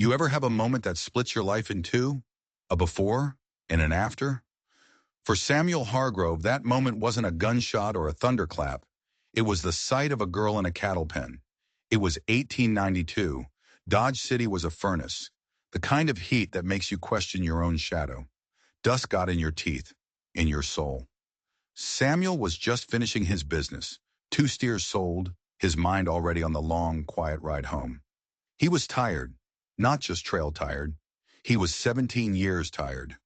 You ever have a moment that splits your life in two? A before and an after? For Samuel Hargrove, that moment wasn't a gunshot or a thunderclap. It was the sight of a girl in a cattle pen. It was 1892. Dodge City was a furnace, the kind of heat that makes you question your own shadow. Dust got in your teeth, in your soul. Samuel was just finishing his business, 2 steers sold, his mind already on the long, quiet ride home. He was tired, not just trail tired. He was 17 years tired.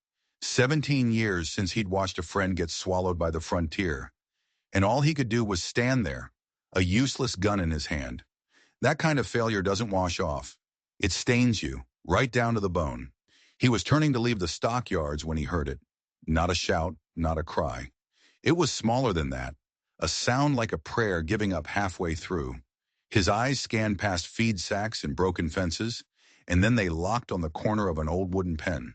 17 years since he'd watched a friend get swallowed by the frontier, and all he could do was stand there, a useless gun in his hand. That kind of failure doesn't wash off. It stains you, right down to the bone. He was turning to leave the stockyards when he heard it. Not a shout, not a cry. It was smaller than that, a sound like a prayer giving up halfway through. His eyes scanned past feed sacks and broken fences, and then they locked on the corner of an old wooden pen.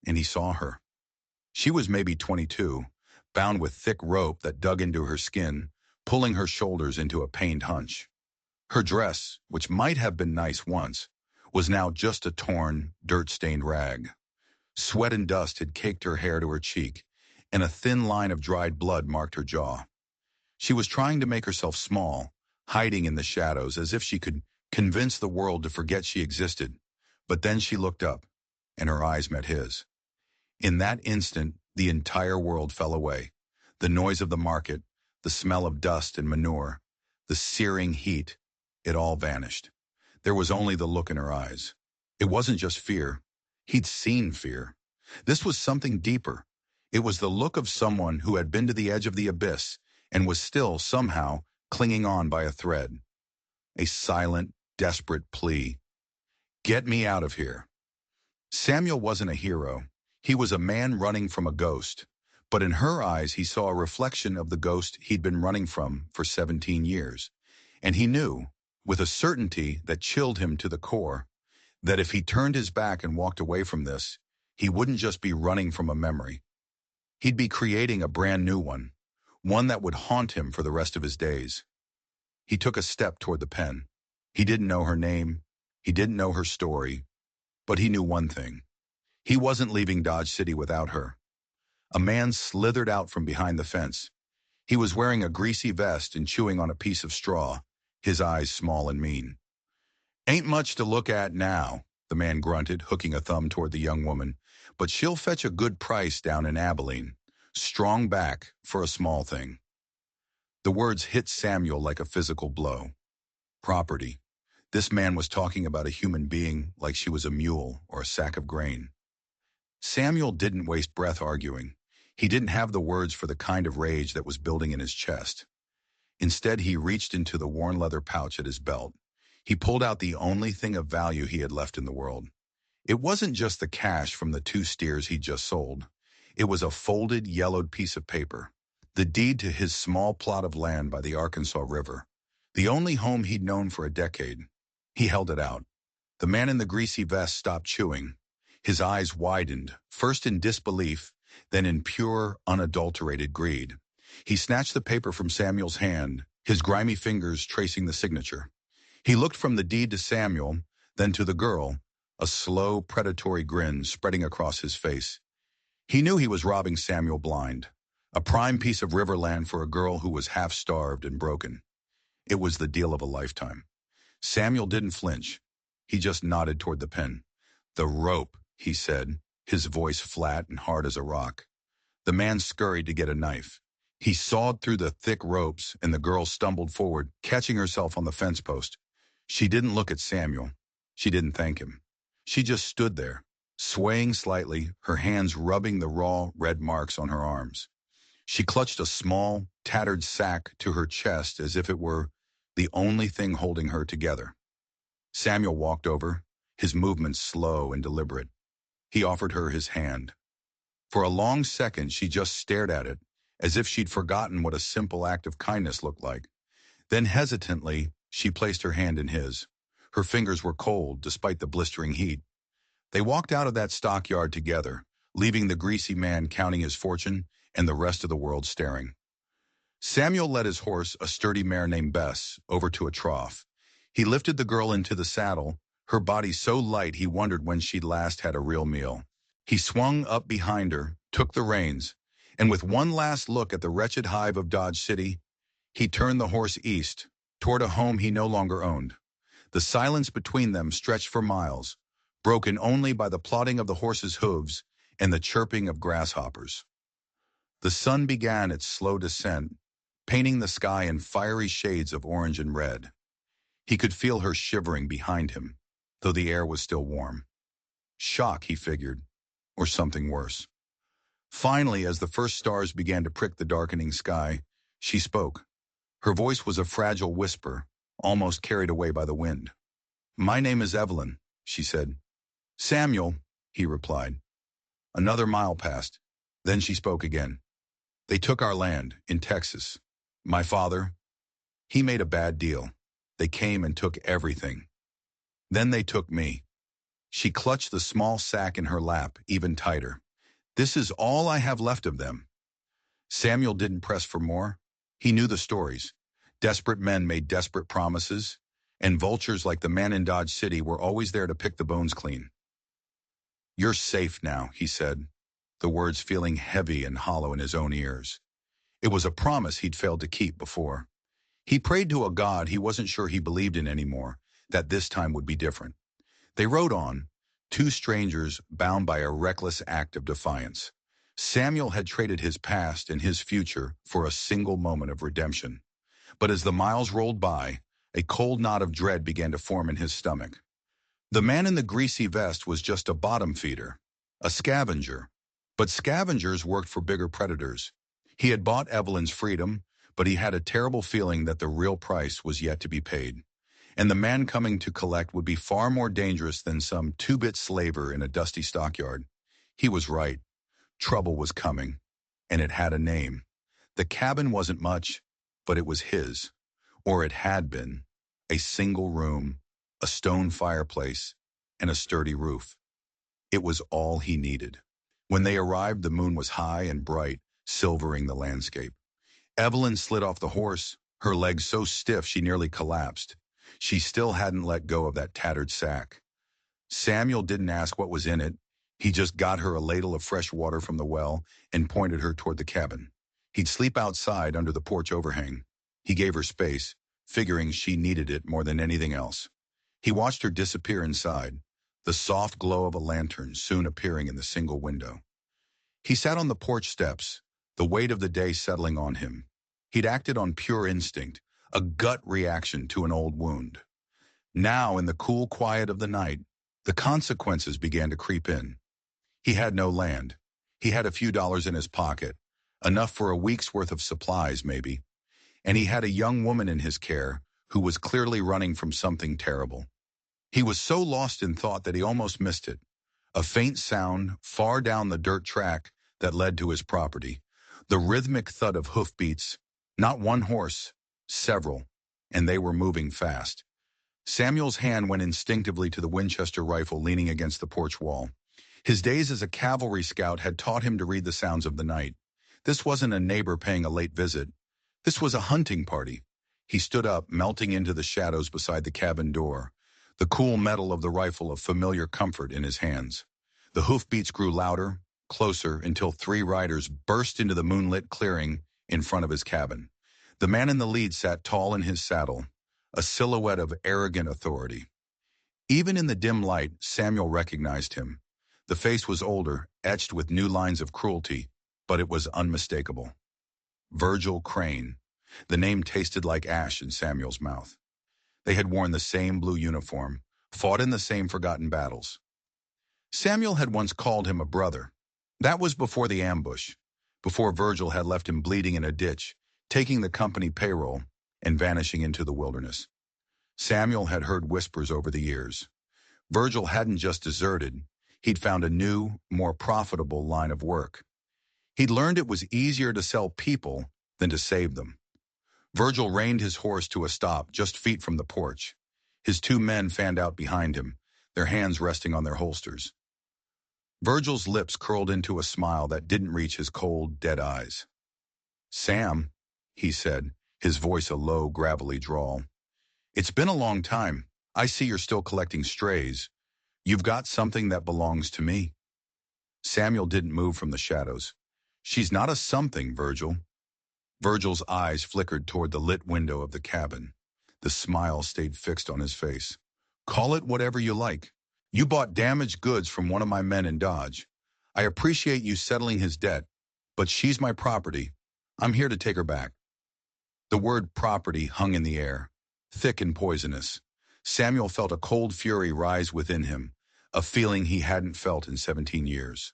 And he saw her. She was maybe 22, bound with thick rope that dug into her skin, pulling her shoulders into a pained hunch. Her dress, which might have been nice once, was now just a torn, dirt-stained rag. Sweat and dust had caked her hair to her cheek, and a thin line of dried blood marked her jaw. She was trying to make herself small, hiding in the shadows as if she could convince the world to forget she existed. But then she looked up, and her eyes met his. In that instant, the entire world fell away. The noise of the market, the smell of dust and manure, the searing heat, it all vanished. There was only the look in her eyes. It wasn't just fear. He'd seen fear. This was something deeper. It was the look of someone who had been to the edge of the abyss and was still, somehow, clinging on by a thread. A silent, desperate plea. Get me out of here. Samuel wasn't a hero. He was a man running from a ghost. But in her eyes, he saw a reflection of the ghost he'd been running from for 17 years. And he knew, with a certainty that chilled him to the core, that if he turned his back and walked away from this, he wouldn't just be running from a memory. He'd be creating a brand new one that would haunt him for the rest of his days. He took a step toward the pen. He didn't know her name. He didn't know her story. But he knew one thing. He wasn't leaving Dodge City without her. A man slithered out from behind the fence. He was wearing a greasy vest and chewing on a piece of straw, his eyes small and mean. Ain't much to look at now, the man grunted, hooking a thumb toward the young woman, but she'll fetch a good price down in Abilene. Strong back for a small thing. The words hit Samuel like a physical blow. Property. This man was talking about a human being like she was a mule or a sack of grain. Samuel didn't waste breath arguing. He didn't have the words for the kind of rage that was building in his chest. Instead, he reached into the worn leather pouch at his belt. He pulled out the only thing of value he had left in the world. It wasn't just the cash from the 2 steers he'd just sold. It was a folded, yellowed piece of paper, the deed to his small plot of land by the Arkansas River, the only home he'd known for a decade. He held it out. The man in the greasy vest stopped chewing. His eyes widened, first in disbelief, then in pure, unadulterated greed. He snatched the paper from Samuel's hand, his grimy fingers tracing the signature. He looked from the deed to Samuel, then to the girl, a slow, predatory grin spreading across his face. He knew he was robbing Samuel blind, a prime piece of riverland for a girl who was half-starved and broken. It was the deal of a lifetime. Samuel didn't flinch. He just nodded toward the pen. The rope, he said, his voice flat and hard as a rock. The man scurried to get a knife. He sawed through the thick ropes, and the girl stumbled forward, catching herself on the fence post. She didn't look at Samuel. She didn't thank him. She just stood there, swaying slightly, her hands rubbing the raw, red marks on her arms. She clutched a small, tattered sack to her chest as if it were the only thing holding her together. Samuel walked over, his movements slow and deliberate. He offered her his hand. For a long second, she just stared at it, as if she'd forgotten what a simple act of kindness looked like. Then hesitantly, she placed her hand in his. Her fingers were cold, despite the blistering heat. They walked out of that stockyard together, leaving the greasy man counting his fortune and the rest of the world staring. Samuel led his horse, a sturdy mare named Bess, over to a trough. He lifted the girl into the saddle, her body so light he wondered when she'd last had a real meal. He swung up behind her, took the reins, and with one last look at the wretched hive of Dodge City, he turned the horse east, toward a home he no longer owned. The silence between them stretched for miles, broken only by the plodding of the horse's hooves and the chirping of grasshoppers. The sun began its slow descent, painting the sky in fiery shades of orange and red. He could feel her shivering behind him, though the air was still warm. Shock, he figured, or something worse. Finally, as the first stars began to prick the darkening sky, she spoke. Her voice was a fragile whisper, almost carried away by the wind. "My name is Evelyn," she said. "Samuel," he replied. Another mile passed. Then she spoke again. "They took our land, in Texas. My father, he made a bad deal. They came and took everything. Then they took me." She clutched the small sack in her lap even tighter. "This is all I have left of them." Samuel didn't press for more. He knew the stories. Desperate men made desperate promises, and vultures like the man in Dodge City were always there to pick the bones clean. "You're safe now," he said, the words feeling heavy and hollow in his own ears. It was a promise he'd failed to keep before. He prayed to a God he wasn't sure he believed in anymore, that this time would be different. They rode on, two strangers bound by a reckless act of defiance. Samuel had traded his past and his future for a single moment of redemption. But as the miles rolled by, a cold knot of dread began to form in his stomach. The man in the greasy vest was just a bottom feeder, a scavenger. But scavengers worked for bigger predators. He had bought Evelyn's freedom, but he had a terrible feeling that the real price was yet to be paid. And the man coming to collect would be far more dangerous than some two-bit slaver in a dusty stockyard. He was right. Trouble was coming, and it had a name. The cabin wasn't much, but it was his. Or it had been. A single room, a stone fireplace, and a sturdy roof. It was all he needed. When they arrived, the moon was high and bright, silvering the landscape. Evelyn slid off the horse, her legs so stiff she nearly collapsed. She still hadn't let go of that tattered sack. Samuel didn't ask what was in it. He just got her a ladle of fresh water from the well and pointed her toward the cabin. He'd sleep outside under the porch overhang. He gave her space, figuring she needed it more than anything else. He watched her disappear inside, the soft glow of a lantern soon appearing in the single window. He sat on the porch steps, the weight of the day settling on him. He'd acted on pure instinct, a gut reaction to an old wound. Now, in the cool quiet of the night, the consequences began to creep in. He had no land. He had a few dollars in his pocket, enough for a week's worth of supplies, maybe. And he had a young woman in his care who was clearly running from something terrible. He was so lost in thought that he almost missed it. A faint sound far down the dirt track that led to his property. The rhythmic thud of hoofbeats, not one horse, several, and they were moving fast. Samuel's hand went instinctively to the Winchester rifle leaning against the porch wall. His days as a cavalry scout had taught him to read the sounds of the night. This wasn't a neighbor paying a late visit. This was a hunting party. He stood up, melting into the shadows beside the cabin door, the cool metal of the rifle a familiar comfort in his hands. The hoofbeats grew louder, closer, until three riders burst into the moonlit clearing in front of his cabin. The man in the lead sat tall in his saddle, a silhouette of arrogant authority. Even in the dim light, Samuel recognized him. The face was older, etched with new lines of cruelty, but it was unmistakable. Virgil Crane. The name tasted like ash in Samuel's mouth. They had worn the same blue uniform, fought in the same forgotten battles. Samuel had once called him a brother. That was before the ambush, before Virgil had left him bleeding in a ditch, taking the company payroll, and vanishing into the wilderness. Samuel had heard whispers over the years. Virgil hadn't just deserted. He'd found a new, more profitable line of work. He'd learned it was easier to sell people than to save them. Virgil reined his horse to a stop just feet from the porch. His two men fanned out behind him, their hands resting on their holsters. Virgil's lips curled into a smile that didn't reach his cold, dead eyes. "Sam," he said, his voice a low, gravelly drawl. "It's been a long time. I see you're still collecting strays. You've got something that belongs to me." Samuel didn't move from the shadows. "She's not a something, Virgil." Virgil's eyes flickered toward the lit window of the cabin. The smile stayed fixed on his face. "Call it whatever you like. You bought damaged goods from one of my men in Dodge. I appreciate you settling his debt, but she's my property. I'm here to take her back." The word property hung in the air, thick and poisonous. Samuel felt a cold fury rise within him, a feeling he hadn't felt in 17 years.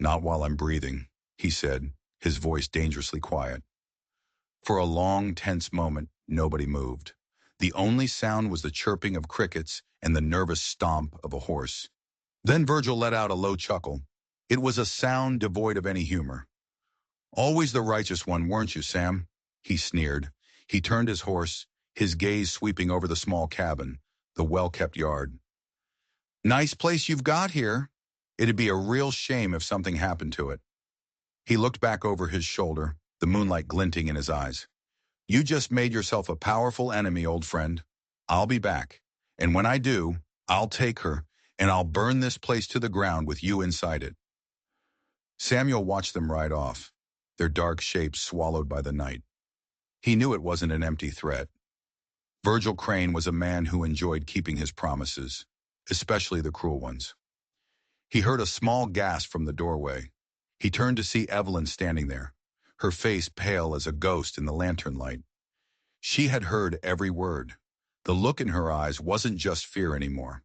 "Not while I'm breathing," he said, his voice dangerously quiet. For a long, tense moment, nobody moved. The only sound was the chirping of crickets and the nervous stomp of a horse. Then Virgil let out a low chuckle. It was a sound devoid of any humor. "Always the righteous one, weren't you, Sam?" he sneered. He turned his horse, his gaze sweeping over the small cabin, the well-kept yard. "Nice place you've got here. It'd be a real shame if something happened to it." He looked back over his shoulder, the moonlight glinting in his eyes. "You just made yourself a powerful enemy, old friend. I'll be back. And when I do, I'll take her, and I'll burn this place to the ground with you inside it." Samuel watched them ride off, their dark shapes swallowed by the night. He knew it wasn't an empty threat. Virgil Crane was a man who enjoyed keeping his promises, especially the cruel ones. He heard a small gasp from the doorway. He turned to see Evelyn standing there, her face pale as a ghost in the lantern light. She had heard every word. The look in her eyes wasn't just fear anymore.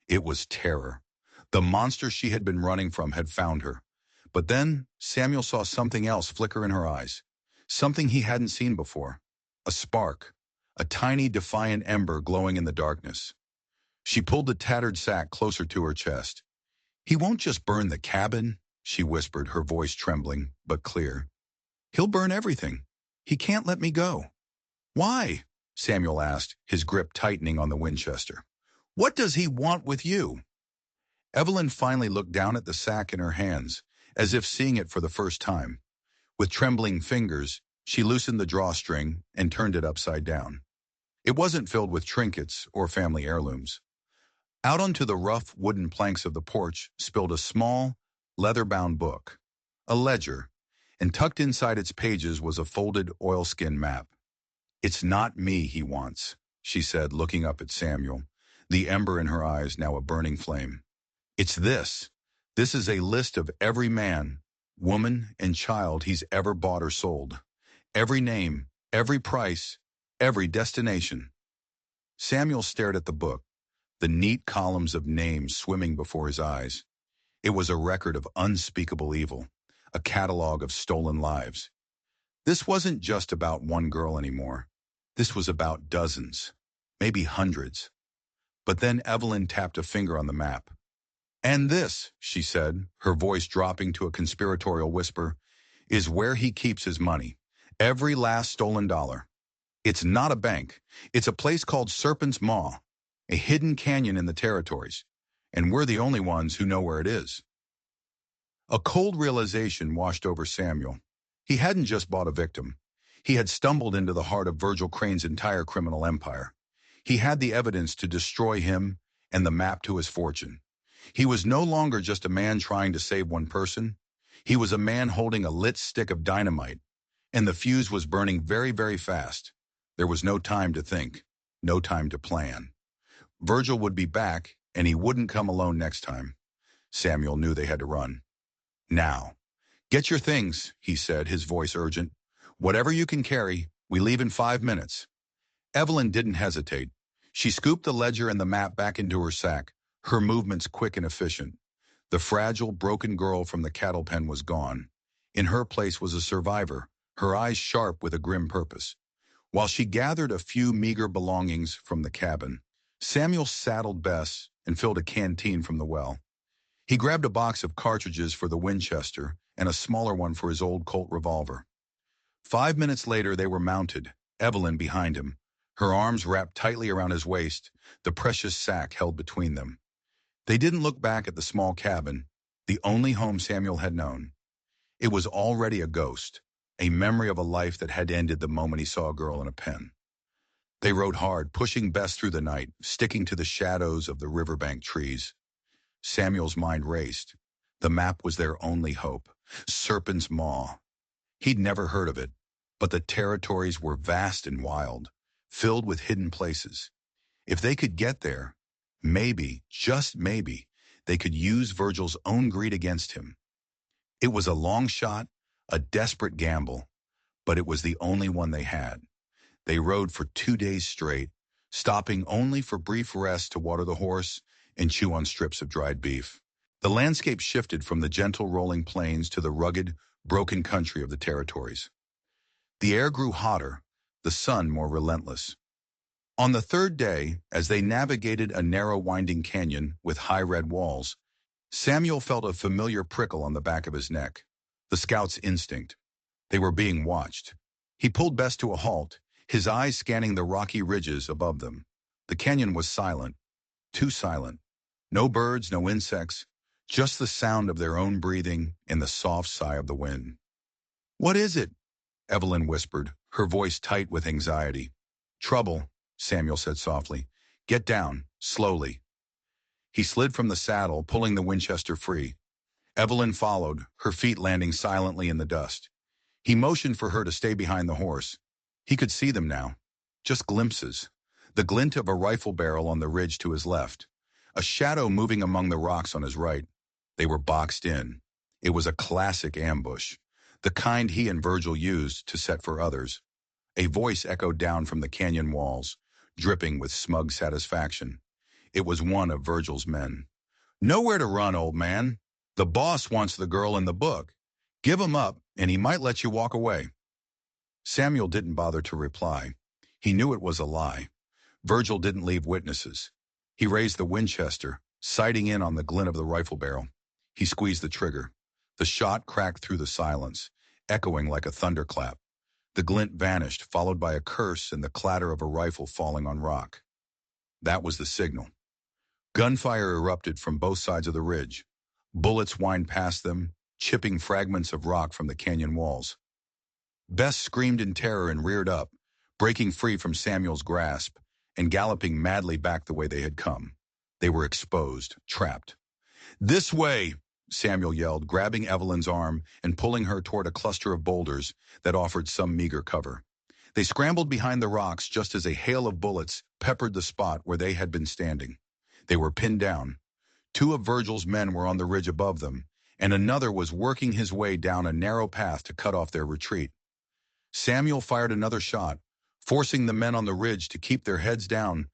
It was terror. The monster she had been running from had found her. But then Samuel saw something else flicker in her eyes, something he hadn't seen before. A spark, a tiny defiant ember glowing in the darkness. She pulled the tattered sack closer to her chest. "He won't just burn the cabin," she whispered, her voice trembling, but clear. "He'll burn everything. He can't let me go." "Why?" Samuel asked, his grip tightening on the Winchester. "What does he want with you?" Evelyn finally looked down at the sack in her hands, as if seeing it for the first time. With trembling fingers, she loosened the drawstring and turned it upside down. It wasn't filled with trinkets or family heirlooms. Out onto the rough wooden planks of the porch spilled a small, leather-bound book, a ledger, and tucked inside its pages was a folded oilskin map. "It's not me he wants," she said, looking up at Samuel, the ember in her eyes now a burning flame. "It's this. This is a list of every man, woman, and child he's ever bought or sold. Every name, every price, every destination." Samuel stared at the book, the neat columns of names swimming before his eyes. It was a record of unspeakable evil, a catalog of stolen lives. This wasn't just about one girl anymore. This was about dozens, maybe hundreds. But then Evelyn tapped a finger on the map. "And this," she said, her voice dropping to a conspiratorial whisper, "is where he keeps his money. Every last stolen dollar. It's not a bank. It's a place called Serpent's Maw, a hidden canyon in the territories. And we're the only ones who know where it is." A cold realization washed over Samuel. He hadn't just bought a victim. He had stumbled into the heart of Virgil Crane's entire criminal empire. He had the evidence to destroy him and the map to his fortune. He was no longer just a man trying to save one person. He was a man holding a lit stick of dynamite, and the fuse was burning very, very fast. There was no time to think, no time to plan. Virgil would be back, and he wouldn't come alone next time. Samuel knew they had to run. "Now. Get your things," he said, his voice urgent. "Whatever you can carry, we leave in 5 minutes." Evelyn didn't hesitate. She scooped the ledger and the map back into her sack, her movements quick and efficient. The fragile, broken girl from the cattle pen was gone. In her place was a survivor, her eyes sharp with a grim purpose. While she gathered a few meager belongings from the cabin, Samuel saddled Bess and filled a canteen from the well. He grabbed a box of cartridges for the Winchester and a smaller one for his old Colt revolver. 5 minutes later, they were mounted, Evelyn behind him, her arms wrapped tightly around his waist, the precious sack held between them. They didn't look back at the small cabin, the only home Samuel had known. It was already a ghost, a memory of a life that had ended the moment he saw a girl in a pen. They rode hard, pushing Bess through the night, sticking to the shadows of the riverbank trees. Samuel's mind raced. The map was their only hope. Serpent's Maw. He'd never heard of it, but the territories were vast and wild, filled with hidden places. If they could get there, maybe, just maybe, they could use Virgil's own greed against him. It was a long shot, a desperate gamble, but it was the only one they had. They rode for 2 days straight, stopping only for brief rests to water the horse and chew on strips of dried beef. The landscape shifted from the gentle rolling plains to the rugged, broken country of the territories. The air grew hotter, the sun more relentless. On the third day, as they navigated a narrow winding canyon with high red walls, Samuel felt a familiar prickle on the back of his neck. The scout's instinct. They were being watched. He pulled Bess to a halt, his eyes scanning the rocky ridges above them. The canyon was silent, too silent. No birds, no insects, just the sound of their own breathing and the soft sigh of the wind. "What is it?" Evelyn whispered, her voice tight with anxiety. "Trouble," Samuel said softly. "Get down, slowly." He slid from the saddle, pulling the Winchester free. Evelyn followed, her feet landing silently in the dust. He motioned for her to stay behind the horse. He could see them now, just glimpses. The glint of a rifle barrel on the ridge to his left, a shadow moving among the rocks on his right. They were boxed in. It was a classic ambush, the kind he and Virgil used to set for others. A voice echoed down from the canyon walls, dripping with smug satisfaction. It was one of Virgil's men. "Nowhere to run, old man. The boss wants the girl in the book. Give him up, and he might let you walk away." Samuel didn't bother to reply. He knew it was a lie. Virgil didn't leave witnesses. He raised the Winchester, sighting in on the glint of the rifle barrel. He squeezed the trigger. The shot cracked through the silence, echoing like a thunderclap. The glint vanished, followed by a curse and the clatter of a rifle falling on rock. That was the signal. Gunfire erupted from both sides of the ridge. Bullets whined past them, chipping fragments of rock from the canyon walls. Bess screamed in terror and reared up, breaking free from Samuel's grasp and galloping madly back the way they had come. They were exposed, trapped. "This way!" Samuel yelled, grabbing Evelyn's arm and pulling her toward a cluster of boulders that offered some meager cover. They scrambled behind the rocks just as a hail of bullets peppered the spot where they had been standing. They were pinned down. Two of Virgil's men were on the ridge above them, and another was working his way down a narrow path to cut off their retreat. Samuel fired another shot, forcing the men on the ridge to keep their heads down,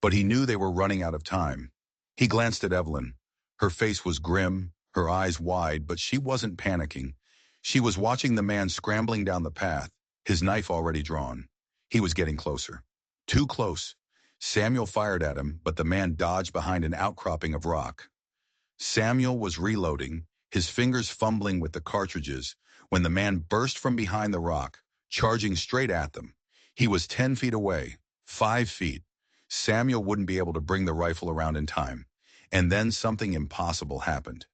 but he knew they were running out of time. He glanced at Evelyn. Her face was grim, her eyes wide, but she wasn't panicking. She was watching the man scrambling down the path, his knife already drawn. He was getting closer. Too close. Samuel fired at him, but the man dodged behind an outcropping of rock. Samuel was reloading, his fingers fumbling with the cartridges, when the man burst from behind the rock, charging straight at them. He was 10 feet away, 5 feet. Samuel wouldn't be able to bring the rifle around in time. And then something impossible happened.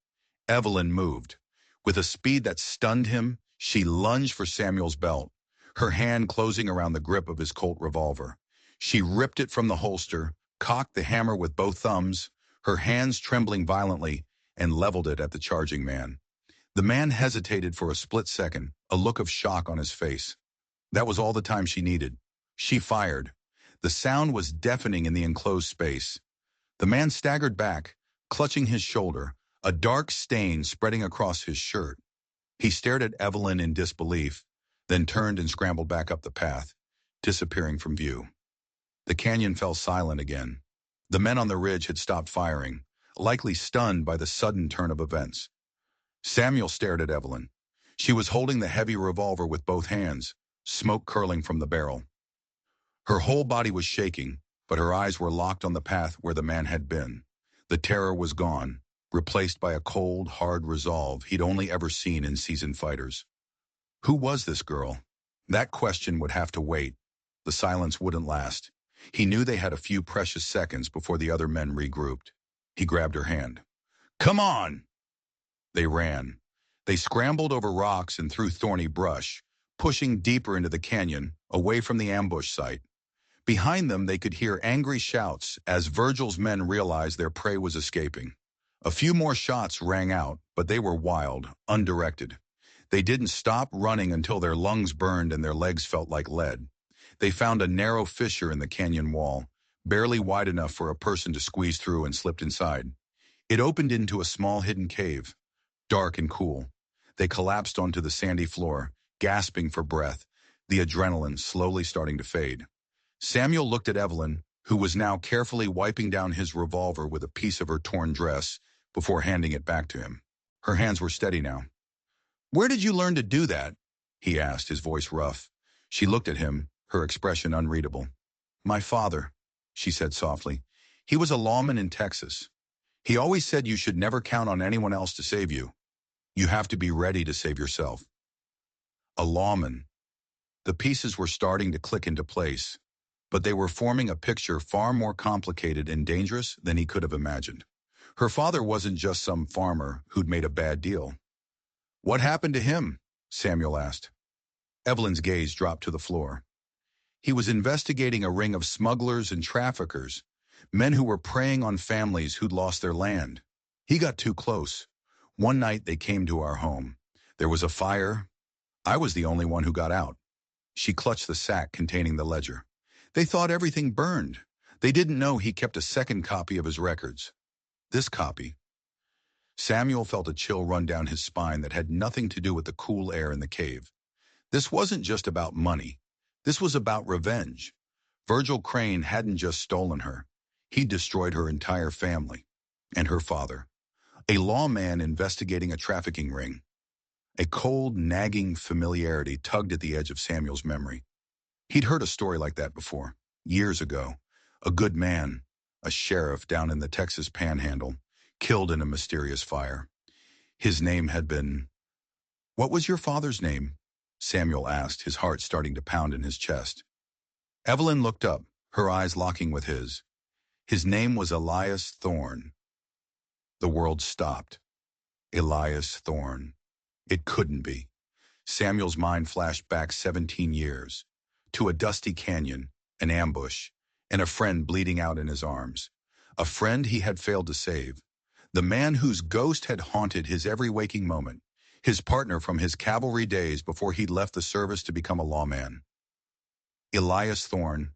Evelyn moved. With a speed that stunned him, she lunged for Samuel's belt, her hand closing around the grip of his Colt revolver. She ripped it from the holster, cocked the hammer with both thumbs, her hands trembling violently, and leveled it at the charging man. The man hesitated for a split second, a look of shock on his face. That was all the time she needed. She fired. The sound was deafening in the enclosed space. The man staggered back, clutching his shoulder, a dark stain spreading across his shirt. He stared at Evelyn in disbelief, then turned and scrambled back up the path, disappearing from view. The canyon fell silent again. The men on the ridge had stopped firing, likely stunned by the sudden turn of events. Samuel stared at Evelyn. She was holding the heavy revolver with both hands, smoke curling from the barrel. Her whole body was shaking, but her eyes were locked on the path where the man had been. The terror was gone, replaced by a cold, hard resolve he'd only ever seen in seasoned fighters. Who was this girl? That question would have to wait. The silence wouldn't last. He knew they had a few precious seconds before the other men regrouped. He grabbed her hand. "Come on!" They ran. They scrambled over rocks and through thorny brush, pushing deeper into the canyon, away from the ambush site. Behind them, they could hear angry shouts as Virgil's men realized their prey was escaping. A few more shots rang out, but they were wild, undirected. They didn't stop running until their lungs burned and their legs felt like lead. They found a narrow fissure in the canyon wall, barely wide enough for a person to squeeze through, and slipped inside. It opened into a small hidden cave, dark and cool. They collapsed onto the sandy floor, gasping for breath, the adrenaline slowly starting to fade. Samuel looked at Evelyn, who was now carefully wiping down his revolver with a piece of her torn dress before handing it back to him. Her hands were steady now. "Where did you learn to do that?" he asked, his voice rough. She looked at him, her expression unreadable. "My father," she said softly. "He was a lawman in Texas. He always said you should never count on anyone else to save you. You have to be ready to save yourself." A lawman. The pieces were starting to click into place, but they were forming a picture far more complicated and dangerous than he could have imagined. Her father wasn't just some farmer who'd made a bad deal. "What happened to him?" Samuel asked. Evelyn's gaze dropped to the floor. "He was investigating a ring of smugglers and traffickers, men who were preying on families who'd lost their land. He got too close. One night they came to our home. There was a fire. I was the only one who got out." She clutched the sack containing the ledger. "They thought everything burned. They didn't know he kept a second copy of his records. This copy." Samuel felt a chill run down his spine that had nothing to do with the cool air in the cave. This wasn't just about money. This was about revenge. Virgil Crane hadn't just stolen her. He destroyed her entire family. And her father. A lawman investigating a trafficking ring. A cold, nagging familiarity tugged at the edge of Samuel's memory. He'd heard a story like that before, years ago. A good man, a sheriff down in the Texas Panhandle, killed in a mysterious fire. His name had been... "What was your father's name?" Samuel asked, his heart starting to pound in his chest. Evelyn looked up, her eyes locking with his. "His name was Elias Thorne." The world stopped. Elias Thorne. It couldn't be. Samuel's mind flashed back 17 years, to a dusty canyon, an ambush, and a friend bleeding out in his arms. A friend he had failed to save. The man whose ghost had haunted his every waking moment. His partner from his cavalry days before he'd left the service to become a lawman. Elias Thorne.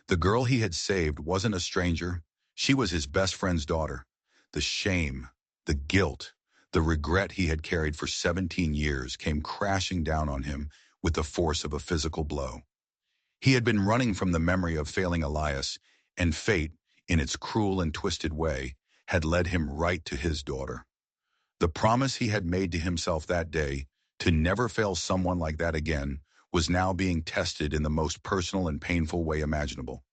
The girl he had saved wasn't a stranger. She was his best friend's daughter. The shame, the guilt, the regret he had carried for 17 years came crashing down on him with the force of a physical blow. He had been running from the memory of failing Elias, and fate, in its cruel and twisted way, had led him right to his daughter. The promise he had made to himself that day, to never fail someone like that again, was now being tested in the most personal and painful way imaginable.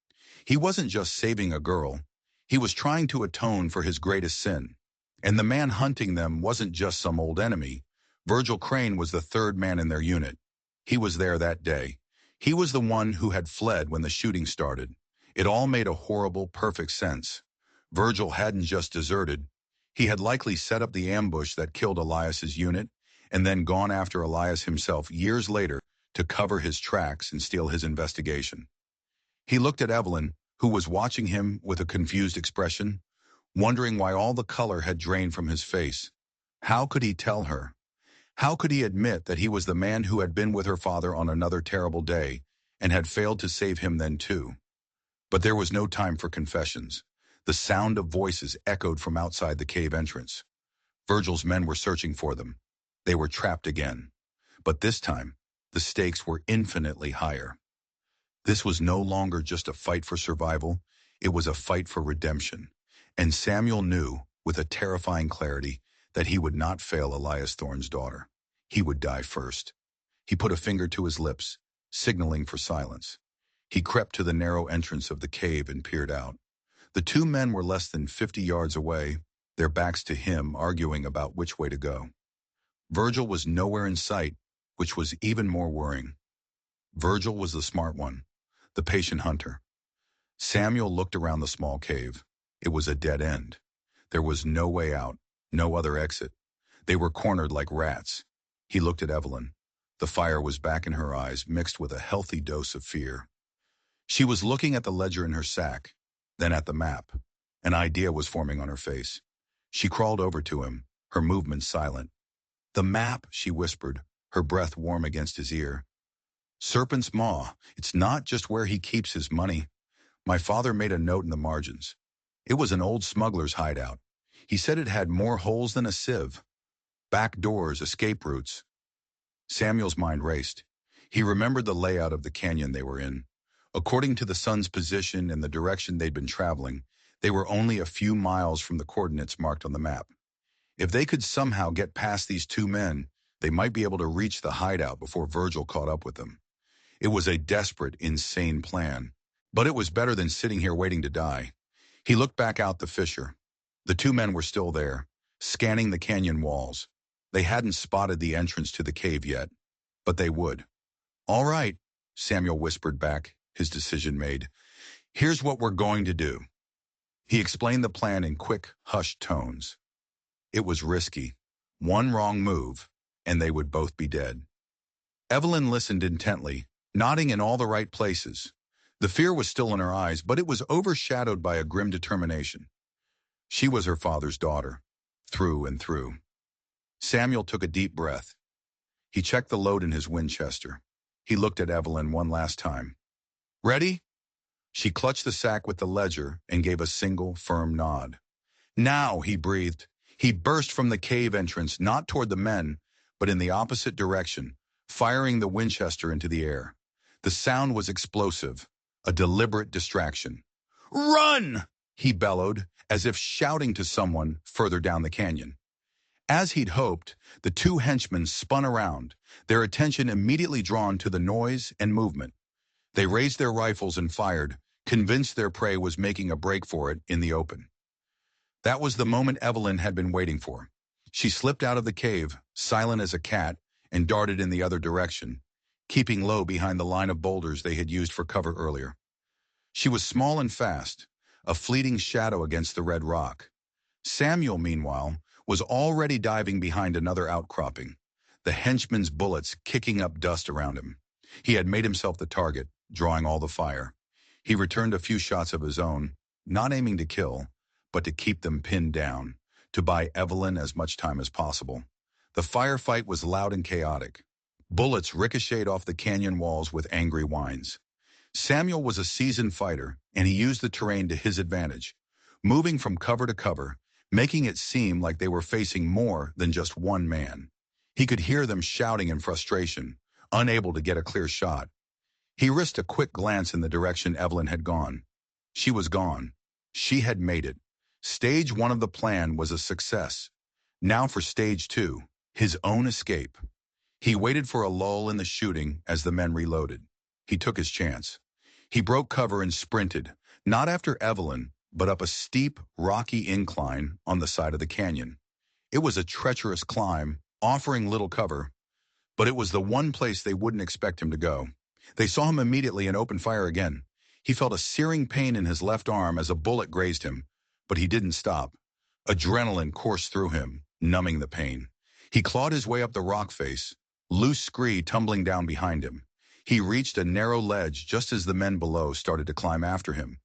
He wasn't just saving a girl. He was trying to atone for his greatest sin. And the man hunting them wasn't just some old enemy. Virgil Crane was the third man in their unit. He was there that day. He was the one who had fled when the shooting started. It all made a horrible, perfect sense. Virgil hadn't just deserted. He had likely set up the ambush that killed Elias's unit, and then gone after Elias himself years later to cover his tracks and steal his investigation. He looked at Evelyn, who was watching him with a confused expression, wondering why all the color had drained from his face. How could he tell her? How could he admit that he was the man who had been with her father on another terrible day and had failed to save him then too? But there was no time for confessions. The sound of voices echoed from outside the cave entrance. Virgil's men were searching for them. They were trapped again. But this time, the stakes were infinitely higher. This was no longer just a fight for survival. It was a fight for redemption. And Samuel knew, with a terrifying clarity, that he would not fail Elias Thorne's daughter. He would die first. He put a finger to his lips, signaling for silence. He crept to the narrow entrance of the cave and peered out. The two men were less than 50 yards away, their backs to him, arguing about which way to go. Virgil was nowhere in sight, which was even more worrying. Virgil was the smart one, the patient hunter. Samuel looked around the small cave. It was a dead end. There was no way out, no other exit. They were cornered like rats. He looked at Evelyn. The fire was back in her eyes, mixed with a healthy dose of fear. She was looking at the ledger in her sack, then at the map. An idea was forming on her face. She crawled over to him, her movements silent. "The map," she whispered, her breath warm against his ear. "Serpent's Maw. It's not just where he keeps his money. My father made a note in the margins. It was an old smuggler's hideout. He said it had more holes than a sieve. Back doors, escape routes." Samuel's mind raced. He remembered the layout of the canyon they were in. According to the sun's position and the direction they'd been traveling, they were only a few miles from the coordinates marked on the map. If they could somehow get past these two men, they might be able to reach the hideout before Virgil caught up with them. It was a desperate, insane plan. But it was better than sitting here waiting to die. He looked back out the fissure. The two men were still there, scanning the canyon walls. They hadn't spotted the entrance to the cave yet, but they would. "All right," Samuel whispered back, his decision made. "Here's what we're going to do." He explained the plan in quick, hushed tones. It was risky. One wrong move, and they would both be dead. Evelyn listened intently, nodding in all the right places. The fear was still in her eyes, but it was overshadowed by a grim determination. She was her father's daughter, through and through. Samuel took a deep breath. He checked the load in his Winchester. He looked at Evelyn one last time. "Ready?" She clutched the sack with the ledger and gave a single, firm nod. "Now," he breathed. He burst from the cave entrance, not toward the men, but in the opposite direction, firing the Winchester into the air. The sound was explosive, a deliberate distraction. "Run!" he bellowed, as if shouting to someone further down the canyon. As he'd hoped, the two henchmen spun around, their attention immediately drawn to the noise and movement. They raised their rifles and fired, convinced their prey was making a break for it in the open. That was the moment Evelyn had been waiting for. She slipped out of the cave, silent as a cat, and darted in the other direction, keeping low behind the line of boulders they had used for cover earlier. She was small and fast, a fleeting shadow against the red rock. Samuel, meanwhile, was already diving behind another outcropping, the henchman's bullets kicking up dust around him. He had made himself the target, drawing all the fire. He returned a few shots of his own, not aiming to kill, but to keep them pinned down, to buy Evelyn as much time as possible. The firefight was loud and chaotic. Bullets ricocheted off the canyon walls with angry whines. Samuel was a seasoned fighter, and he used the terrain to his advantage, moving from cover to cover, making it seem like they were facing more than just one man. He could hear them shouting in frustration, unable to get a clear shot. He risked a quick glance in the direction Evelyn had gone. She was gone. She had made it. Stage 1 of the plan was a success. Now for stage 2, his own escape. He waited for a lull in the shooting as the men reloaded. He took his chance. He broke cover and sprinted, not after Evelyn, but up a steep, rocky incline on the side of the canyon. It was a treacherous climb, offering little cover, but it was the one place they wouldn't expect him to go. They saw him immediately and opened fire again. He felt a searing pain in his left arm as a bullet grazed him, but he didn't stop. Adrenaline coursed through him, numbing the pain. He clawed his way up the rock face, loose scree tumbling down behind him. He reached a narrow ledge just as the men below started to climb after him.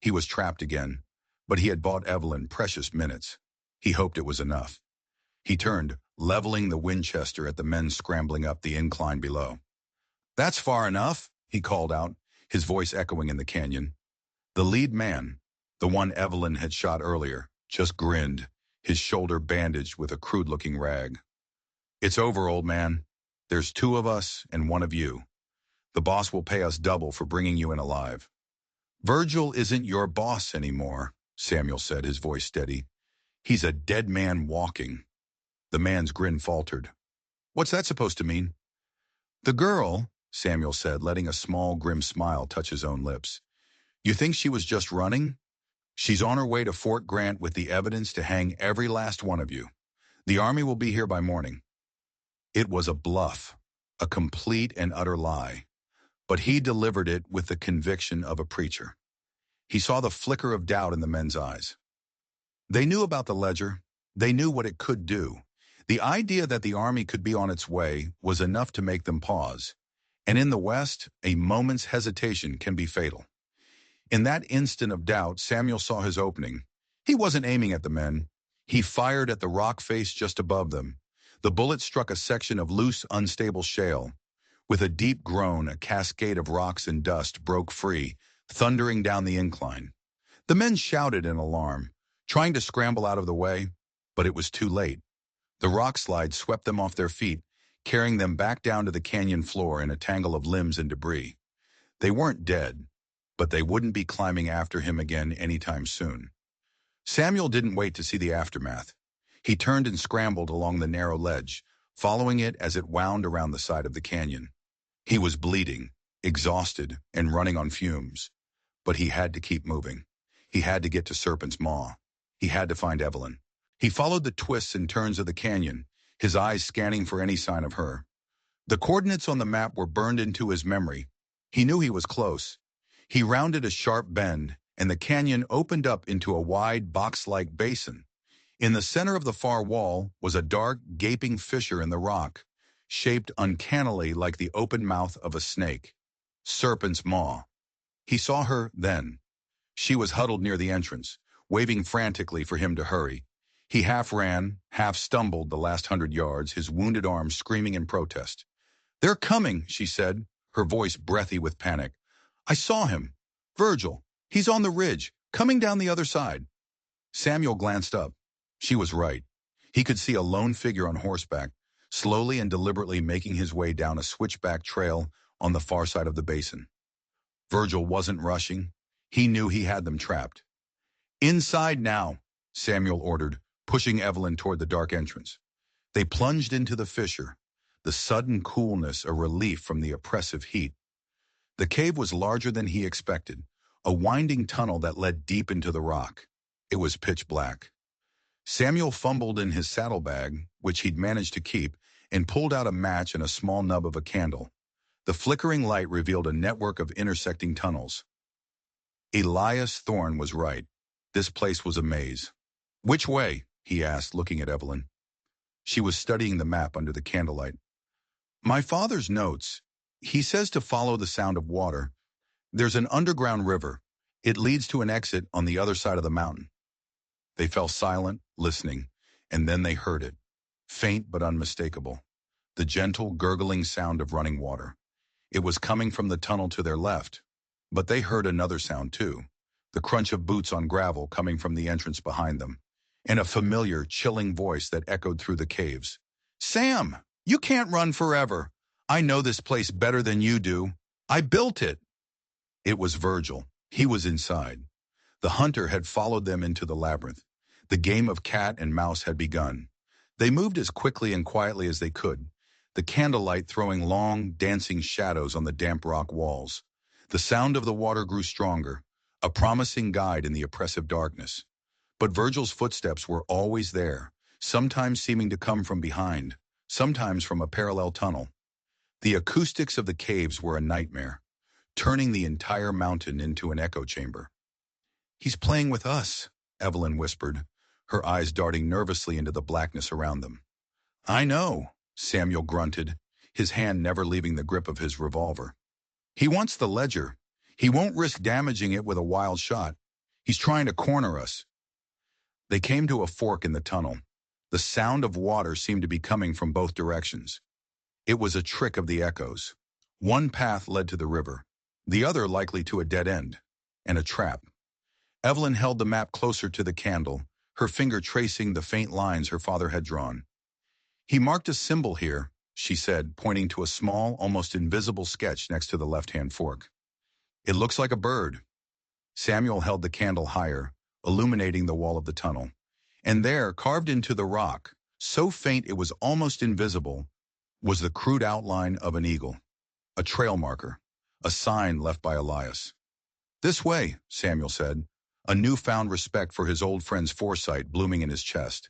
He was trapped again, but he had bought Evelyn precious minutes. He hoped it was enough. He turned, leveling the Winchester at the men scrambling up the incline below. "That's far enough," he called out, his voice echoing in the canyon. The lead man, the one Evelyn had shot earlier, just grinned, his shoulder bandaged with a crude-looking rag. "It's over, old man. There's 2 of us and 1 of you. The boss will pay us double for bringing you in alive." "Virgil isn't your boss anymore," Samuel said, his voice steady. "He's a dead man walking." The man's grin faltered. "What's that supposed to mean?" "The girl," Samuel said, letting a small, grim smile touch his own lips. "You think she was just running? She's on her way to Fort Grant with the evidence to hang every last one of you. The army will be here by morning." It was a bluff, a complete and utter lie, but he delivered it with the conviction of a preacher. He saw the flicker of doubt in the men's eyes. They knew about the ledger. They knew what it could do. The idea that the army could be on its way was enough to make them pause. And in the West, a moment's hesitation can be fatal. In that instant of doubt, Samuel saw his opening. He wasn't aiming at the men. He fired at the rock face just above them. The bullet struck a section of loose, unstable shale. With a deep groan, a cascade of rocks and dust broke free, thundering down the incline. The men shouted in alarm, trying to scramble out of the way, but it was too late. The rock slide swept them off their feet, carrying them back down to the canyon floor in a tangle of limbs and debris. They weren't dead, but they wouldn't be climbing after him again anytime soon. Samuel didn't wait to see the aftermath. He turned and scrambled along the narrow ledge, following it as it wound around the side of the canyon. He was bleeding, exhausted, and running on fumes. But he had to keep moving. He had to get to Serpent's Maw. He had to find Evelyn. He followed the twists and turns of the canyon, his eyes scanning for any sign of her. The coordinates on the map were burned into his memory. He knew he was close. He rounded a sharp bend, and the canyon opened up into a wide, box-like basin. In the center of the far wall was a dark, gaping fissure in the rock, shaped uncannily like the open mouth of a snake. Serpent's Maw. He saw her then. She was huddled near the entrance, waving frantically for him to hurry. He half ran, half stumbled the last 100 yards, his wounded arm screaming in protest. "They're coming," she said, her voice breathy with panic. "I saw him. Virgil. He's on the ridge, coming down the other side." Samuel glanced up. She was right. He could see a lone figure on horseback, slowly and deliberately making his way down a switchback trail on the far side of the basin. Virgil wasn't rushing. He knew he had them trapped. "Inside now," Samuel ordered, pushing Evelyn toward the dark entrance. They plunged into the fissure, the sudden coolness a relief from the oppressive heat. The cave was larger than he expected, a winding tunnel that led deep into the rock. It was pitch black. Samuel fumbled in his saddlebag, which he'd managed to keep, and pulled out a match and a small nub of a candle. The flickering light revealed a network of intersecting tunnels. Elias Thorne was right. This place was a maze. "Which way?" he asked, looking at Evelyn. She was studying the map under the candlelight. "My father's notes. He says to follow the sound of water. There's an underground river. It leads to an exit on the other side of the mountain." They fell silent, listening, and then they heard it, faint but unmistakable, the gentle, gurgling sound of running water. It was coming from the tunnel to their left, but they heard another sound too, the crunch of boots on gravel coming from the entrance behind them, and a familiar, chilling voice that echoed through the caves. "Sam, you can't run forever. I know this place better than you do. I built it." It was Virgil. He was inside. The hunter had followed them into the labyrinth. The game of cat and mouse had begun. They moved as quickly and quietly as they could, the candlelight throwing long, dancing shadows on the damp rock walls. The sound of the water grew stronger, a promising guide in the oppressive darkness. But Virgil's footsteps were always there, sometimes seeming to come from behind, sometimes from a parallel tunnel. The acoustics of the caves were a nightmare, turning the entire mountain into an echo chamber. "He's playing with us," Evelyn whispered, her eyes darting nervously into the blackness around them. "I know," Samuel grunted, his hand never leaving the grip of his revolver. "He wants the ledger. He won't risk damaging it with a wild shot. He's trying to corner us." They came to a fork in the tunnel. The sound of water seemed to be coming from both directions. It was a trick of the echoes. One path led to the river, the other likely to a dead end, and a trap. Evelyn held the map closer to the candle, her finger tracing the faint lines her father had drawn. "He marked a symbol here," she said, pointing to a small, almost invisible sketch next to the left-hand fork. "It looks like a bird." Samuel held the candle higher, illuminating the wall of the tunnel. And there, carved into the rock, so faint it was almost invisible, was the crude outline of an eagle, a trail marker, a sign left by Elias. "This way," Samuel said, a newfound respect for his old friend's foresight blooming in his chest.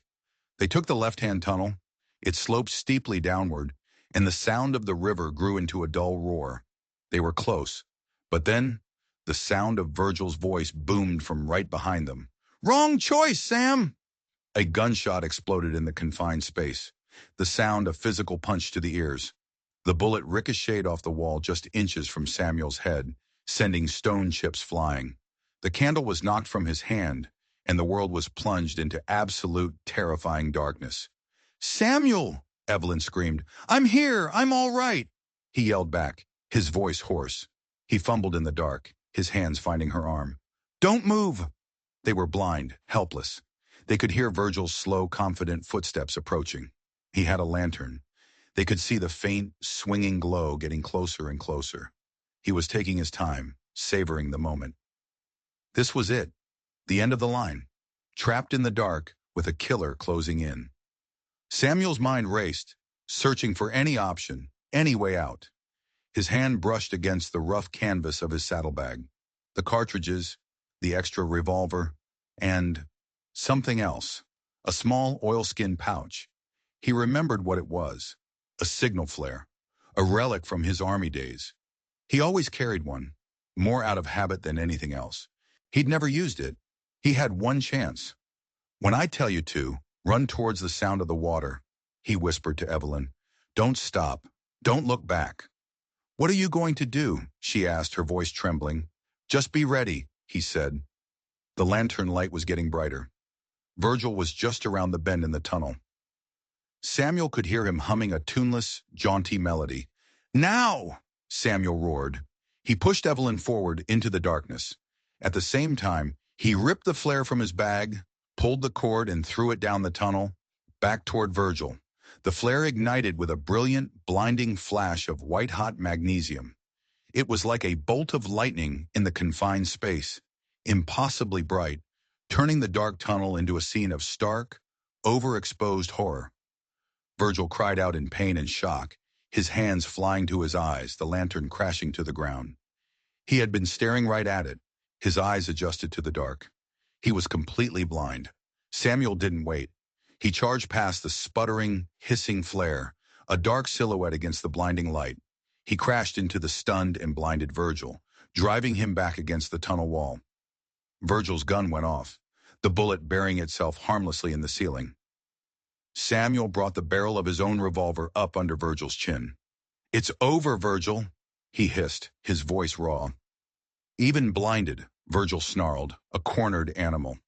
They took the left-hand tunnel. It sloped steeply downward, and the sound of the river grew into a dull roar. They were close, but then the sound of Virgil's voice boomed from right behind them. "Wrong choice, Sam!" A gunshot exploded in the confined space, the sound a physical punch to the ears. The bullet ricocheted off the wall just inches from Samuel's head, sending stone chips flying. The candle was knocked from his hand, and the world was plunged into absolute terrifying darkness. "Samuel!" Evelyn screamed. "I'm here! I'm all right!" He yelled back, his voice hoarse. He fumbled in the dark, his hands finding her arm. "Don't move!" They were blind, helpless. They could hear Virgil's slow, confident footsteps approaching. He had a lantern. They could see the faint, swinging glow getting closer and closer. He was taking his time, savoring the moment. This was it, the end of the line. Trapped in the dark, with a killer closing in. Samuel's mind raced, searching for any option, any way out. His hand brushed against the rough canvas of his saddlebag. The cartridges, the extra revolver, and something else. A small oilskin pouch. He remembered what it was. A signal flare. A relic from his army days. He always carried one, more out of habit than anything else. He'd never used it. He had one chance. "When I tell you to, run towards the sound of the water," he whispered to Evelyn. "Don't stop. Don't look back." "What are you going to do?" she asked, her voice trembling. "Just be ready," he said. The lantern light was getting brighter. Virgil was just around the bend in the tunnel. Samuel could hear him humming a tuneless, jaunty melody. "Now!" Samuel roared. He pushed Evelyn forward into the darkness. At the same time, he ripped the flare from his bag, pulled the cord and threw it down the tunnel, back toward Virgil. The flare ignited with a brilliant, blinding flash of white-hot magnesium. It was like a bolt of lightning in the confined space, impossibly bright, turning the dark tunnel into a scene of stark, overexposed horror. Virgil cried out in pain and shock, his hands flying to his eyes, the lantern crashing to the ground. He had been staring right at it, his eyes adjusted to the dark. He was completely blind. Samuel didn't wait. He charged past the sputtering, hissing flare, a dark silhouette against the blinding light. He crashed into the stunned and blinded Virgil, driving him back against the tunnel wall. Virgil's gun went off, the bullet burying itself harmlessly in the ceiling. Samuel brought the barrel of his own revolver up under Virgil's chin. "It's over, Virgil," he hissed, his voice raw. Even blinded, Virgil snarled, a cornered animal.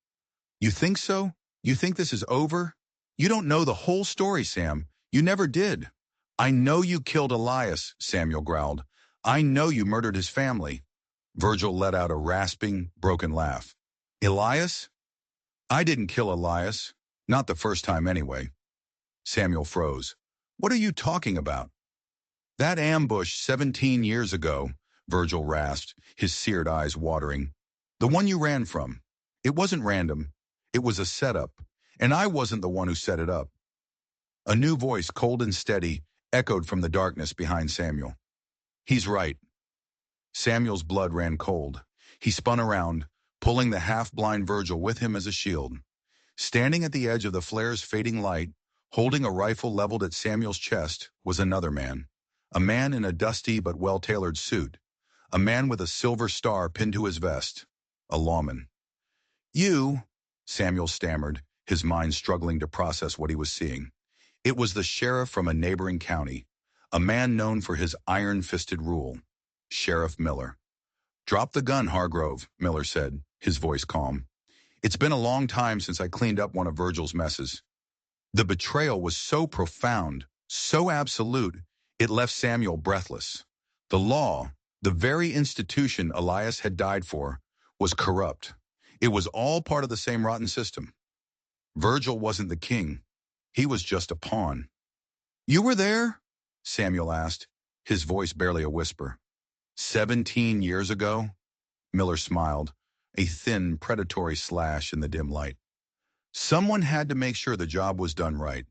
"You think so? You think this is over? You don't know the whole story, Sam. You never did." "I know you killed Elias," Samuel growled. "I know you murdered his family." Virgil let out a rasping, broken laugh. "Elias? I didn't kill Elias. Not the first time anyway." Samuel froze. "What are you talking about?" "That ambush 17 years ago," Virgil rasped, his seared eyes watering. "The one you ran from. It wasn't random. It was a setup, and I wasn't the one who set it up." A new voice, cold and steady, echoed from the darkness behind Samuel. "He's right." Samuel's blood ran cold. He spun around, pulling the half-blind Virgil with him as a shield. Standing at the edge of the flare's fading light, holding a rifle leveled at Samuel's chest, was another man. A man in a dusty but well-tailored suit. A man with a silver star pinned to his vest. A lawman. "You," Samuel stammered, his mind struggling to process what he was seeing. It was the sheriff from a neighboring county, a man known for his iron-fisted rule. Sheriff Miller. "Drop the gun, Hargrove," Miller said, his voice calm. "It's been a long time since I cleaned up one of Virgil's messes." The betrayal was so profound, so absolute, it left Samuel breathless. The law, the very institution Elias had died for, was corrupt. It was all part of the same rotten system. Virgil wasn't the king. He was just a pawn. "You were there?" Samuel asked, his voice barely a whisper. 17 years ago? Miller smiled, a thin, predatory slash in the dim light. Someone had to make sure the job was done right.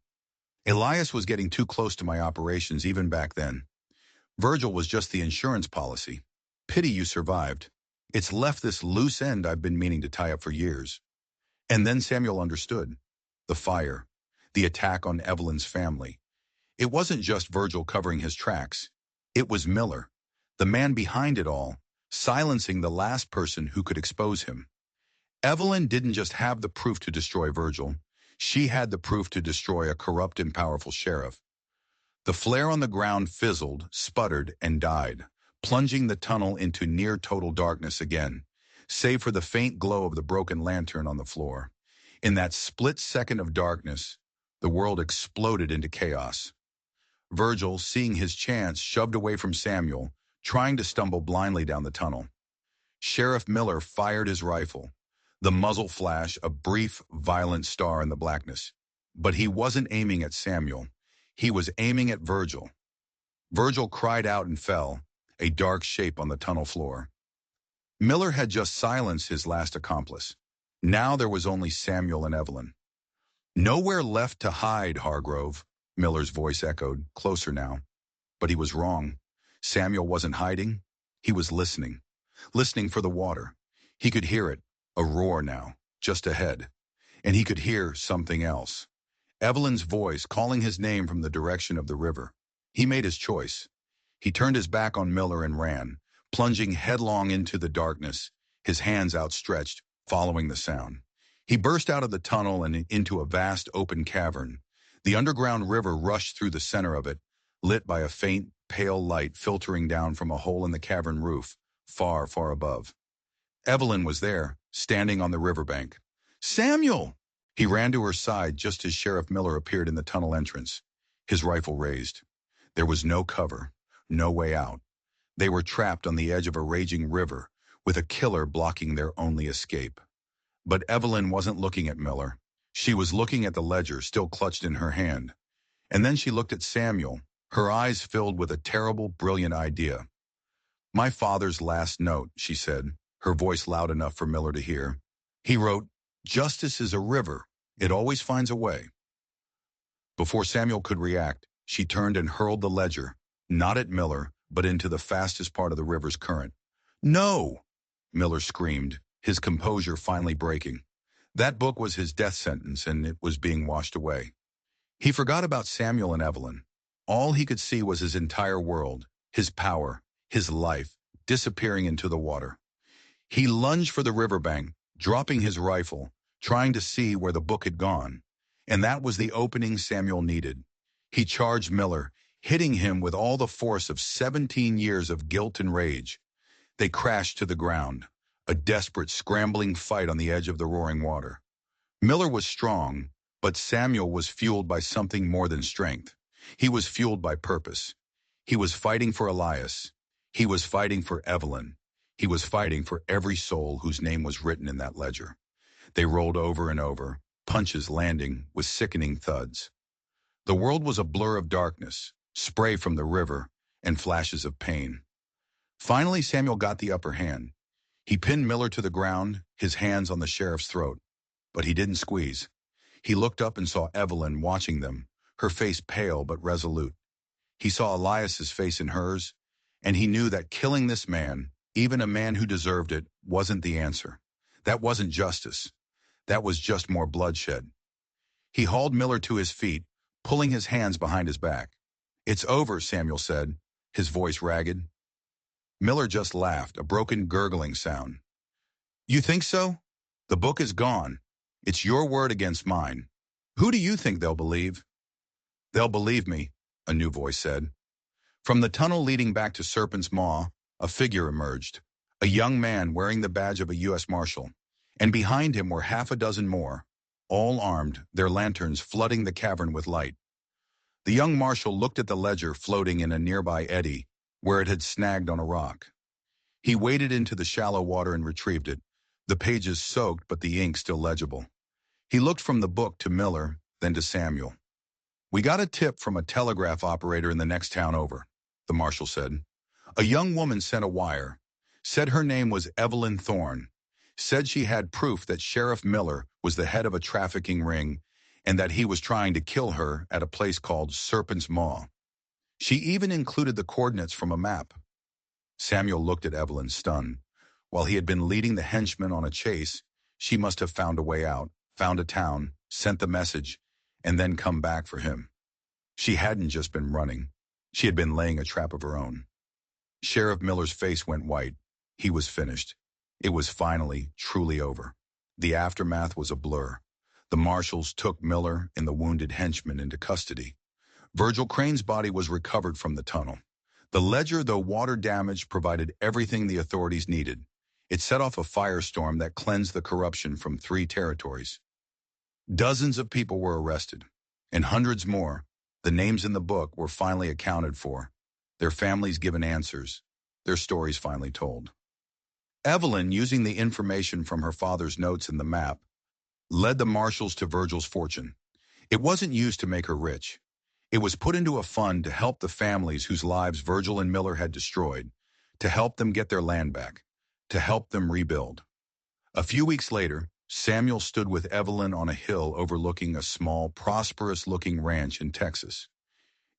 Elias was getting too close to my operations even back then. Virgil was just the insurance policy. Pity you survived. It's left this loose end I've been meaning to tie up for years. And then Samuel understood. The fire. The attack on Evelyn's family. It wasn't just Virgil covering his tracks. It was Miller, the man behind it all, silencing the last person who could expose him. Evelyn didn't just have the proof to destroy Virgil. She had the proof to destroy a corrupt and powerful sheriff. The flare on the ground fizzled, sputtered, and died, plunging the tunnel into near-total darkness again. save for the faint glow of the broken lantern on the floor. In that split second of darkness, the world exploded into chaos. Virgil, seeing his chance, shoved away from Samuel, trying to stumble blindly down the tunnel. Sheriff Miller fired his rifle. The muzzle flash, a brief, violent star in the blackness. But he wasn't aiming at Samuel. He was aiming at Virgil. Virgil cried out and fell, a dark shape on the tunnel floor. Miller had just silenced his last accomplice. Now there was only Samuel and Evelyn. "Nowhere left to hide, Hargrove," Miller's voice echoed, closer now. But he was wrong. Samuel wasn't hiding. He was listening. Listening for the water. He could hear it, a roar now, just ahead. And he could hear something else. Evelyn's voice calling his name from the direction of the river. He made his choice. He turned his back on Miller and ran, plunging headlong into the darkness, his hands outstretched, following the sound. He burst out of the tunnel and into a vast open cavern. The underground river rushed through the center of it, lit by a faint, pale light filtering down from a hole in the cavern roof, far, far above. Evelyn was there, standing on the riverbank. "Samuel!" He ran to her side just as Sheriff Miller appeared in the tunnel entrance, his rifle raised. There was no cover, no way out. They were trapped on the edge of a raging river, with a killer blocking their only escape. But Evelyn wasn't looking at Miller. She was looking at the ledger still clutched in her hand. And then she looked at Samuel, her eyes filled with a terrible, brilliant idea. "My father's last note," she said, her voice loud enough for Miller to hear. He wrote, "Justice is a river. It always finds a way." Before Samuel could react, she turned and hurled the ledger, not at Miller, but into the fastest part of the river's current. "No!" Miller screamed, his composure finally breaking. That book was his death sentence, and it was being washed away. He forgot about Samuel and Evelyn. All he could see was his entire world, his power, his life, disappearing into the water. He lunged for the riverbank, dropping his rifle, trying to see where the book had gone. And that was the opening Samuel needed. He charged Miller, hitting him with all the force of 17 years of guilt and rage. They crashed to the ground, a desperate, scrambling fight on the edge of the roaring water. Miller was strong, but Samuel was fueled by something more than strength. He was fueled by purpose. He was fighting for Elias. He was fighting for Evelyn. He was fighting for every soul whose name was written in that ledger. They rolled over and over, punches landing with sickening thuds. The world was a blur of darkness, spray from the river, and flashes of pain. Finally, Samuel got the upper hand. He pinned Miller to the ground, his hands on the sheriff's throat. But he didn't squeeze. He looked up and saw Evelyn watching them, her face pale but resolute. He saw Elias's face in hers, and he knew that killing this man, even a man who deserved it, wasn't the answer. That wasn't justice. That was just more bloodshed. He hauled Miller to his feet, pulling his hands behind his back. "It's over," Samuel said, his voice ragged. Miller just laughed, a broken, gurgling sound. "You think so? The book is gone. It's your word against mine. Who do you think they'll believe?" "They'll believe me," a new voice said. From the tunnel leading back to Serpent's Maw, a figure emerged, a young man wearing the badge of a U.S. Marshal, and behind him were half a dozen more, all armed, their lanterns flooding the cavern with light. The young marshal looked at the ledger floating in a nearby eddy, where it had snagged on a rock. He waded into the shallow water and retrieved it, the pages soaked but the ink still legible. He looked from the book to Miller, then to Samuel. "We got a tip from a telegraph operator in the next town over," the marshal said. "A young woman sent a wire, said her name was Evelyn Thorne, said she had proof that Sheriff Miller was the head of a trafficking ring and that he was trying to kill her at a place called Serpent's Maw. She even included the coordinates from a map." Samuel looked at Evelyn, stunned. While he had been leading the henchmen on a chase, she must have found a way out, found a town, sent the message, and then come back for him. She hadn't just been running. She had been laying a trap of her own. Sheriff Miller's face went white. He was finished. It was finally, truly over. The aftermath was a blur. The marshals took Miller and the wounded henchman into custody. Virgil Crane's body was recovered from the tunnel. The ledger, though water damaged, provided everything the authorities needed. It set off a firestorm that cleansed the corruption from 3 territories. Dozens of people were arrested, and hundreds more, the names in the book, were finally accounted for, their families given answers, their stories finally told. Evelyn, using the information from her father's notes in the map, led the marshals to Virgil's fortune. It wasn't used to make her rich. It was put into a fund to help the families whose lives Virgil and Miller had destroyed, to help them get their land back, to help them rebuild. A few weeks later, Samuel stood with Evelyn on a hill overlooking a small, prosperous-looking ranch in Texas.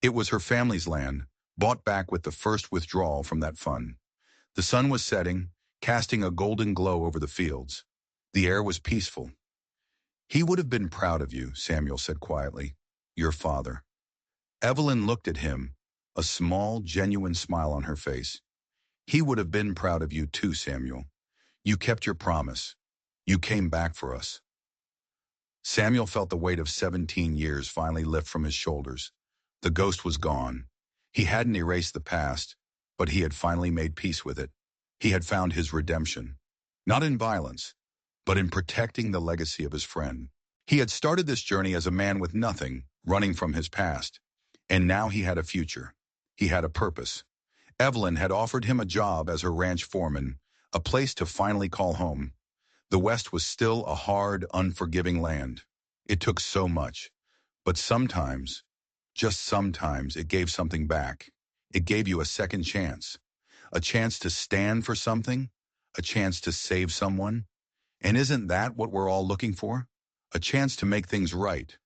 It was her family's land, bought back with the first withdrawal from that fund. The sun was setting, casting a golden glow over the fields. The air was peaceful. "He would have been proud of you," Samuel said quietly. "Your father." Evelyn looked at him, a small, genuine smile on her face. "He would have been proud of you too, Samuel. You kept your promise. You came back for us." Samuel felt the weight of 17 years finally lift from his shoulders. The ghost was gone. He hadn't erased the past, but he had finally made peace with it. He had found his redemption, not in violence, but in protecting the legacy of his friend. He had started this journey as a man with nothing, running from his past. And now he had a future. He had a purpose. Evelyn had offered him a job as her ranch foreman, a place to finally call home. The West was still a hard, unforgiving land. It took so much. But sometimes, just sometimes, it gave something back. It gave you a second chance. A chance to stand for something. A chance to save someone. And isn't that what we're all looking for? A chance to make things right.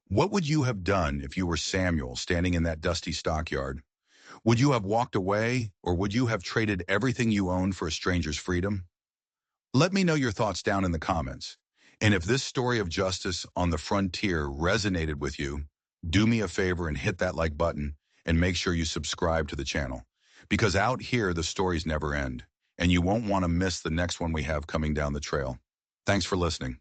What would you have done if you were Samuel standing in that dusty stockyard? Would you have walked away, or would you have traded everything you owned for a stranger's freedom? Let me know your thoughts down in the comments. And if this story of justice on the frontier resonated with you, do me a favor and hit that like button and make sure you subscribe to the channel. Because out here, the stories never end, and you won't want to miss the next one we have coming down the trail. Thanks for listening.